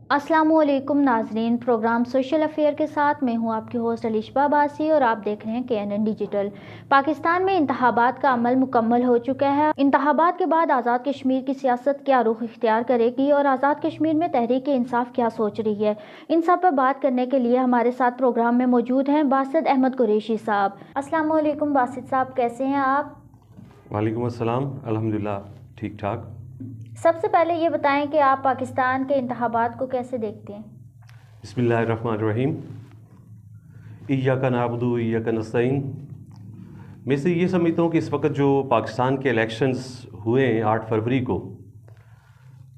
अस्सलाम वालेकुम नाजरीन, प्रोग्राम सोशल अफेयर के साथ मैं हूं आपकी होस्ट अलिशबा अब्बासी और आप देख रहे हैं KNN डिजिटल। पाकिस्तान में इंतखाबात का अमल मुकम्मल हो चुका है। इंतखाबात के बाद आज़ाद कश्मीर की सियासत क्या रुख इख्तियार करेगी और आज़ाद कश्मीर में तहरीक इंसाफ क्या सोच रही है, इन सब पर बात करने के लिए हमारे साथ प्रोग्राम में मौजूद हैं बासित अहमद कुरैशी साहब। अस्सलाम वालेकुम बासित साहब, कैसे हैं आप? वालेकुम अस्सलाम, अल्हम्दुलिल्लाह ठीक ठाक। सबसे पहले ये बताएं कि आप पाकिस्तान के इंतखाबात को कैसे देखते हैं? बिस्मिल्लाहिर्रहमानिर्रहीम। इय्याका नअबुदु व इय्याका नस्तईन। मैं से ये समझता हूँ कि इस वक्त जो पाकिस्तान के इलेक्शंस हुए हैं 8 फरवरी को,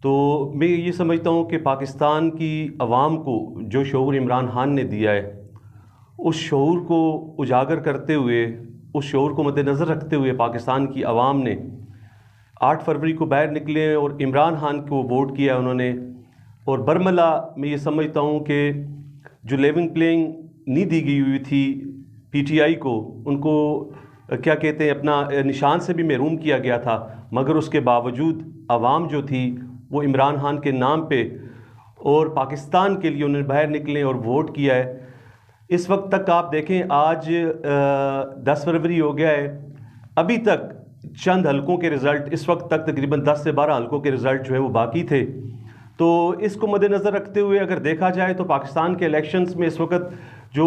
तो मैं ये समझता हूँ कि पाकिस्तान की आवाम को जो शऊर इमरान खान ने दिया है, उस शऊर को उजागर करते हुए, उस शऊर को मद्देनज़र रखते हुए पाकिस्तान की आवाम ने 8 फरवरी को बाहर निकले और इमरान खान को वोट किया उन्होंने। और बरमला मैं ये समझता हूँ कि जो लेवल प्लेइंग नहीं दी गई हुई थी PTI को, उनको क्या कहते हैं अपना निशान से भी महरूम किया गया था, मगर उसके बावजूद आवाम जो थी वो इमरान खान के नाम पे और पाकिस्तान के लिए उन्होंने बाहर निकले और वोट किया है। इस वक्त तक आप देखें, आज 10 फरवरी हो गया है, अभी तक चंद हलकों के रिज़ल्ट, इस वक्त तक तकरीबन 10 से 12 हलकों के रिज़ल्ट जो है वो बाकी थे। तो इसको मद्देनज़र रखते हुए अगर देखा जाए तो पाकिस्तान के इलेक्शंस में इस वक्त जो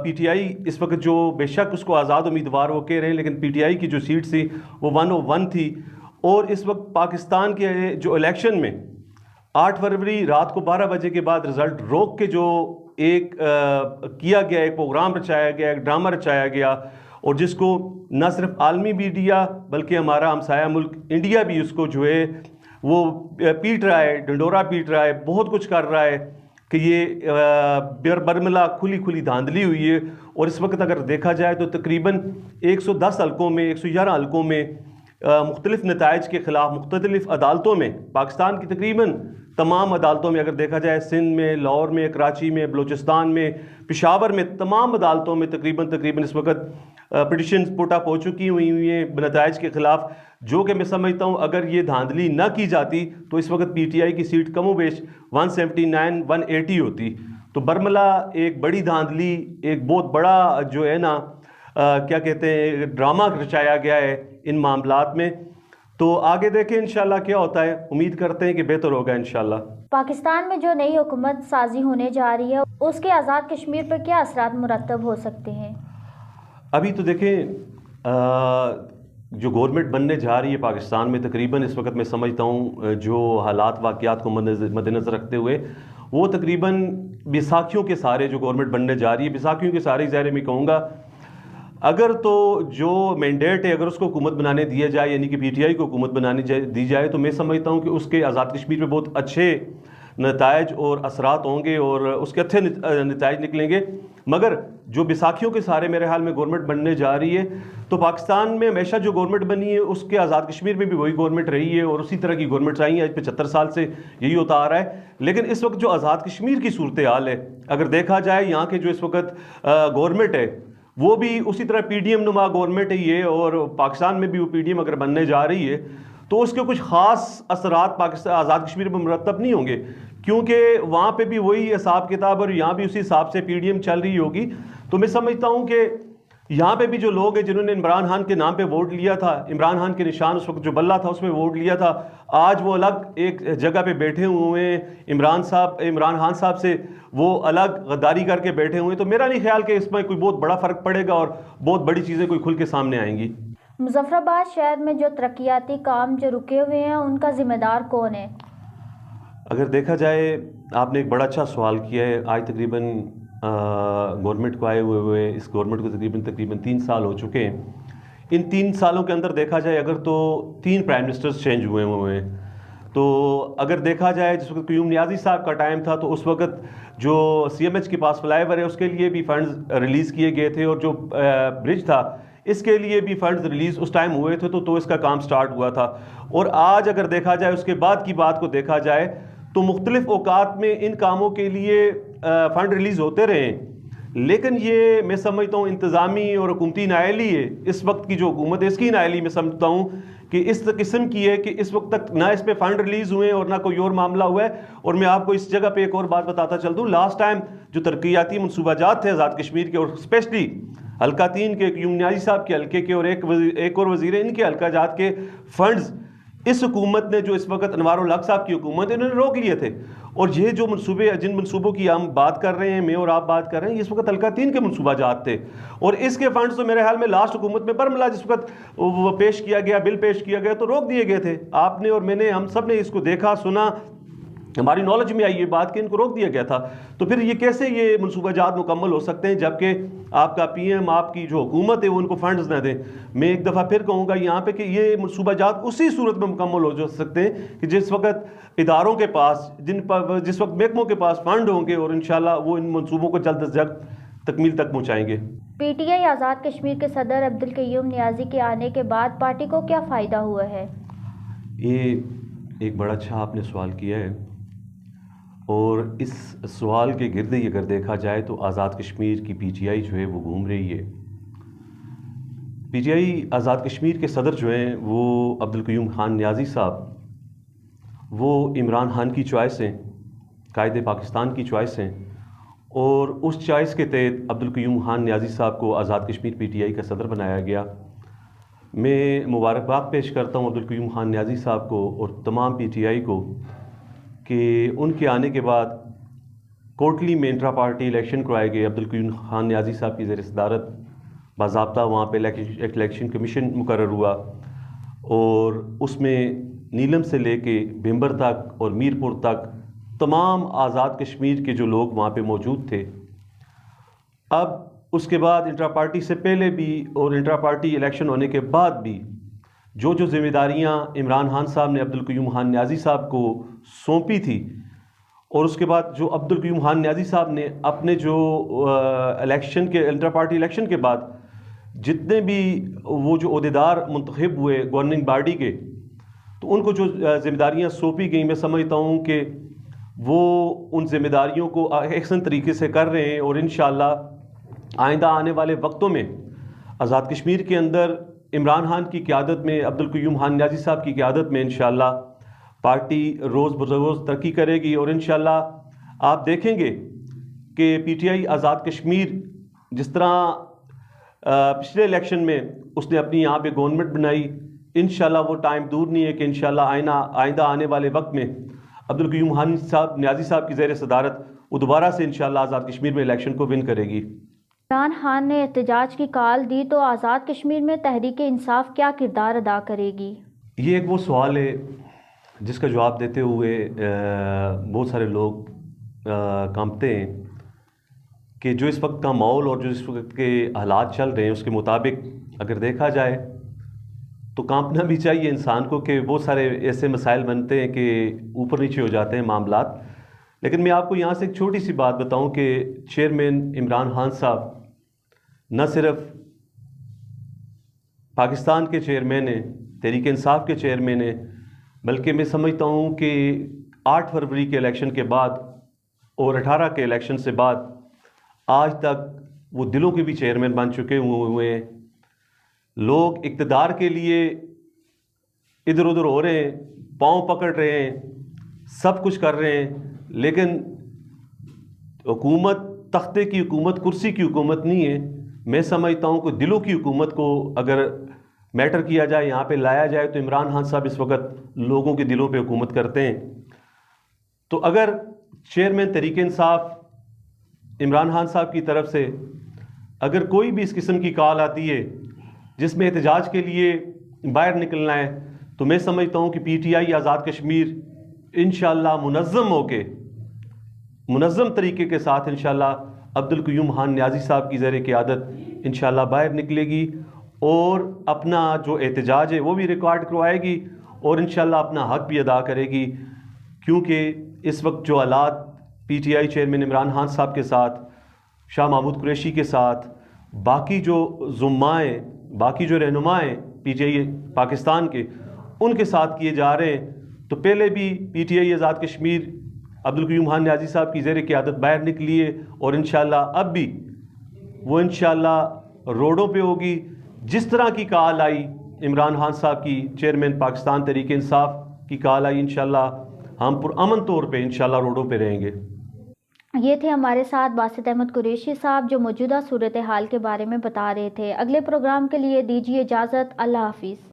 PTI इस वक्त जो बेशक उसको आज़ाद उम्मीदवार वो कह रहे हैं, लेकिन PTI की जो सीट थी वो 101 थी। और इस वक्त पाकिस्तान के जो इलेक्शन में 8 फरवरी रात को 12 बजे के बाद रिज़ल्ट रोक के जो एक किया गया, एक प्रोग्राम रचाया गया, एक ड्रामा रचाया गया, और जिसको न सिर्फ आलमी मीडिया बल्कि हमारा हमसाया मुल्क इंडिया भी उसको जो है वो पीट रहा है, डंडोरा पीट रहा है, बहुत कुछ कर रहा है कि ये बरमला खुली खुली धांधली हुई है। और इस वक्त अगर देखा जाए तो तकरीबन 110 हलकों में, 111 हलकों में मुख्तलिफ नताइज के ख़िलाफ़ मुख्तलिफ अदालतों में, पाकिस्तान की तकरीबन तमाम अदालतों में अगर देखा जाए, सिंध में, लाहौर में, कराची में, बलूचिस्तान में, पेशावर में, तमाम अदालतों में तकरीबन इस वक्त पिटिशन्स पुट अप हो चुकी हुई हैं नताइज के ख़िलाफ़, जो कि मैं समझता हूँ अगर ये धांधली न की जाती तो इस वक्त PTI की सीट कमोबेश 179 180 होती। तो बरमला एक बड़ी धांधली, एक बहुत बड़ा जो है ना क्या कहते हैं ड्रामा रचाया गया है इन मामलात में। तो आगे देखें इंशाल्लाह क्या होता है, उम्मीद करते हैं कि बेहतर होगा इंशाल्लाह। पाकिस्तान में जो नई हुकूमत साजी होने जा रही है उसके आज़ाद कश्मीर पर क्या असरात मुरतब हो सकते हैं? अभी तो देखें, जो गवर्नमेंट बनने जा रही है पाकिस्तान में, तकरीबन इस वक्त मैं समझता हूँ जो हालात वाक़यात को मद्देनज़र रखते हुए वो तकरीबन बैसाखियों के सारे जो गवर्नमेंट बनने जा रही है, बैसाखियों के सारे ज़ाहिर मैं कहूँगा अगर तो जो मैंडेट है अगर उसको हुकूमत बनाने दिया जाए, यानी कि PTI को हुकूमत बनाने दी जाए, तो मैं समझता हूँ कि उसके आज़ाद कश्मीर में बहुत अच्छे नताइज और असरात होंगे और उसके अच्छे नताइज निकलेंगे। मगर जो बैसाखियों के सारे मेरे हाल में गवर्नमेंट बनने जा रही है, तो पाकिस्तान में हमेशा जो गवर्नमेंट बनी है उसके आज़ाद कश्मीर में भी वही गवर्नमेंट रही है और उसी तरह की गवर्नमेंट्स आई हैं, आज 75 साल से यही होता आ रहा है। लेकिन इस वक्त जो आज़ाद कश्मीर की सूरत हाल है, अगर देखा जाए यहाँ के जो इस वक्त गवर्नमेंट है वो भी उसी तरह PDM नुमा गवर्नमेंट है ये, और पाकिस्तान में भी वो PDM अगर बनने जा रही है तो उसके कुछ ख़ास असरात पाकिस्तान आज़ाद कश्मीर में मुरतब नहीं होंगे, क्योंकि वहाँ पे भी वही हिसाब किताब और यहाँ भी उसी हिसाब से PDM चल रही होगी। तो मैं समझता हूँ कि यहाँ पे भी जो लोग हैं जिन्होंने इमरान खान के नाम पे वोट लिया था, इमरान खान के निशान उस वक्त जो बल्ला था उसमें वोट लिया था, आज वो अलग एक जगह पे बैठे हुए हैं, इमरान खान साहब से वो अलग गद्दारी करके बैठे हुए हैं। तो मेरा नहीं ख्याल कि इसमें कोई बहुत बड़ा फ़र्क पड़ेगा और बहुत बड़ी चीज़ें कोई खुल के सामने आएंगी। मुजफ्फराबाद शहर में जो तरक्याती काम जो रुके हुए हैं उनका जिम्मेदार कौन है? अगर देखा जाए, आपने एक बड़ा अच्छा सवाल किया है। आज तकरीबन गवर्नमेंट को आए हुए इस गवर्नमेंट को तकरीबन 3 साल हो चुके हैं। इन 3 सालों के अंदर देखा जाए अगर तो 3 प्राइम मिनिस्टर्स चेंज हुए हैं। तो अगर देखा जाए जिस वक्त क्यूम नियाज़ी साहब का टाइम था तो उस वक्त जो CMH के पास फ्लाईओवर है उसके लिए भी फंड्स रिलीज़ किए गए थे, और जो ब्रिज था इसके लिए भी फंड्स रिलीज़ उस टाइम हुए थे, तो इसका काम स्टार्ट हुआ था। और आज अगर देखा जाए उसके बाद की बात को देखा जाए तो मुख्तलिफ औकात में इन कामों के लिए फ़ंड रिलीज़ होते रहे, लेकिन ये मैं समझता हूँ इंतज़ामी और हुकूमती नाअहली है। इस वक्त की जो हुकूमत है इसकी नाअहली मैं समझता हूँ کہ اس قسم کی ہے کہ اس وقت تک نہ اس پہ فنڈ ریلیز ہوئے اور نہ کوئی اور معاملہ ہوا ہے. اور میں آپ کو اس جگہ پہ ایک اور بات بتاتا چل دوں, لاسٹ ٹائم جو ترقیاتی منصوبہ جات تھے آزاد کشمیر کے, اور اسپیشلی حلقہ 3 کے قیوم نیازی صاحب کے حلقے کے اور ایک اور وزیر ان کے حلقہ جات کے فنڈز اس حکومت نے, جو اس وقت انوار الحق صاحب کی حکومت ہے, انہوں نے روک لیے تھے. اور یہ جو منصوبے, جن منصوبوں کی ہم بات کر رہے ہیں, میں اور آپ بات کر رہے ہیں, اس وقت حلقہ 3 کے منصوبہ جات تھے. اور اس کے فنڈز تو میرے خیال میں لاسٹ حکومت میں برملا جس وقت وہ پیش کیا گیا, بل پیش کیا گیا, تو روک دیے گئے تھے. آپ نے اور میں نے, ہم سب نے اس کو دیکھا سنا, ہماری نالج میں آئی یہ بات کہ ان کو روک دیا گیا تھا. تو پھر یہ کیسے یہ منصوبہ جات مکمل ہو سکتے ہیں جبکہ آپ کا پی ایم, آپ کی جو حکومت ہے وہ ان کو فنڈز نہ دیں. میں ایک دفعہ پھر کہوں گا یہاں پہ کہ یہ منصوبہ جات اسی صورت میں مکمل ہو سکتے ہیں کہ جس وقت اداروں کے پاس, جس وقت محکموں کے پاس فنڈ ہوں گے, اور انشاءاللہ وہ ان منصوبوں کو جلد از جلد تکمیل تک پہنچائیں گے. P T I Azad Kashmir کے صدر عبدالقیوم نیازی کے آنے کے بعد پارٹی کو کیا فائدہ ہوا ہے؟ یہ ایک بڑا اچھا آپ نے سوال کیا ہے, اور اس سوال کے گرد ہی اگر دیکھا جائے تو آزاد کشمیر کی پی ٹی آئی جو ہے وہ گھوم رہی ہے. P T I Azad Kashmir کے صدر جو ہیں وہ عبدالقیوم خان نیازی صاحب, وہ عمران خان کی چوائس ہیں, قائد پاکستان کی چوائس ہیں, اور اس چوائس کے تحت عبدالقیوم خان نیازی صاحب کو Azad Kashmir P T I کا صدر بنایا گیا. میں مبارکباد پیش کرتا ہوں عبدالقیوم خان نیازی صاحب کو اور تمام پی ٹی آئی کو کہ ان کے آنے کے بعد کوٹلی میں انٹرا پارٹی الیکشن کروائے گئے. عبدالقیوم خان نیازی صاحب کی زیر صدارت باضابطہ وہاں پہ الیکشن کمیشن مقرر ہوا, اور اس میں نیلم سے لے کے بھمبر تک اور میرپور تک تمام آزاد کشمیر کے جو لوگ وہاں پہ موجود تھے. اب اس کے بعد انٹرا پارٹی سے پہلے بھی اور انٹرا پارٹی الیکشن ہونے کے بعد بھی جو ذمہ داریاں عمران خان صاحب نے عبدالقیوم خان نیازی صاحب کو سونپی تھی, اور اس کے بعد جو عبدالقیوم خان نیازی صاحب نے اپنے جو الیکشن کے انٹرا پارٹی الیکشن کے بعد جتنے بھی وہ جو عہدیدار منتخب ہوئے گورننگ باڈی کے, تو ان کو جو ذمہ داریاں سونپی گئیں, میں سمجھتا ہوں کہ وہ ان ذمہ داریوں کو احسن طریقے سے کر رہے ہیں. اور انشاءاللہ آئندہ آنے والے وقتوں میں آزاد کشمیر کے اندر عمران خان کی قیادت میں, عبدالقیوم خان نیازی صاحب کی قیادت میں انشاءاللہ پارٹی روز بروز ترقی کرے گی. اور انشاءاللہ آپ دیکھیں گے کہ P T I Azad Kashmir جس طرح پچھلے الیکشن میں اس نے اپنی یہاں پہ گورنمنٹ بنائی, انشاءاللہ وہ ٹائم دور نہیں ہے کہ انشاءاللہ آئندہ آنے والے وقت میں عبدالقیوم خان صاحب نیازی صاحب کی زیر صدارت وہ دوبارہ سے انشاءاللہ آزاد کشمیر میں الیکشن کو ون کرے گی. عمران خان نے احتجاج کی کال دی تو آزاد کشمیر میں تحریک انصاف کیا کردار ادا کرے گی؟ یہ ایک وہ سوال ہے جس کا جواب دیتے ہوئے بہت سارے لوگ کانپتے ہیں کہ جو اس وقت کا ماحول اور جو اس وقت کے حالات چل رہے ہیں اس کے مطابق اگر دیکھا جائے تو کانپنا بھی چاہیے انسان کو, کہ بہت سارے ایسے مسائل بنتے ہیں کہ اوپر نیچے ہو جاتے ہیں معاملات. لیکن میں آپ کو یہاں سے ایک چھوٹی سی بات بتاؤں کہ چیئرمین عمران خان صاحب نہ صرف پاکستان کے چیئرمین ہیں, تحریک انصاف کے چیئرمین ہیں, بلکہ میں سمجھتا ہوں کہ 8 فروری کے الیکشن کے بعد اور 18 کے الیکشن سے بعد آج تک وہ دلوں کے بھی چیئرمین بن چکے ہوئے ہیں. لوگ اقتدار کے لیے ادھر ادھر ہو رہے ہیں, پاؤں پکڑ رہے ہیں, سب کچھ کر رہے ہیں, لیکن حکومت تختے کی حکومت, کرسی کی حکومت نہیں ہے. میں سمجھتا ہوں کہ دلوں کی حکومت کو اگر میٹر کیا جائے, یہاں پہ لایا جائے, تو عمران خان صاحب اس وقت لوگوں کے دلوں پہ حکومت کرتے ہیں. تو اگر چیئرمین تحریک انصاف عمران خان صاحب کی طرف سے اگر کوئی بھی اس قسم کی کال آتی ہے جس میں احتجاج کے لیے باہر نکلنا ہے, تو میں سمجھتا ہوں کہ P T I Azad Kashmir انشاءاللہ منظم ہو کے, منظم طریقے کے ساتھ انشاءاللہ عبدالقیوم خان نیازی صاحب کی زیر قیادت انشاءاللہ باہر نکلے گی, اور اپنا جو احتجاج ہے وہ بھی ریکارڈ کروائے گی, اور انشاءاللہ اپنا حق بھی ادا کرے گی. کیونکہ اس وقت جو حالات P T I chairman Imran Khan صاحب کے ساتھ, شاہ محمود قریشی کے ساتھ, باقی جو زعمائیں, باقی جو رہنمائیں پی ٹی آئی پاکستان کے, ان کے ساتھ کیے جا رہے ہیں, تو پہلے بھی P T I Azad Kashmir Abdul Qayyum Khan نیازی صاحب کی زیر قیادت باہر نکلی ہے, اور انشاءاللہ اب بھی وہ انشاءاللہ روڈوں پہ ہوگی. جس طرح کی کال آئی عمران خان صاحب کی چیئرمین پاکستان تحریک انصاف کی کال آئی، انشاءاللہ ہم پرامن طور پہ انشاءاللہ روڈوں پہ رہیں گے۔ یہ تھے ہمارے ساتھ باسط احمد قریشی صاحب جو موجودہ صورتحال کے بارے میں بتا رہے تھے۔ اگلے پروگرام کے لیے دیجیے اجازت، اللہ حافظ۔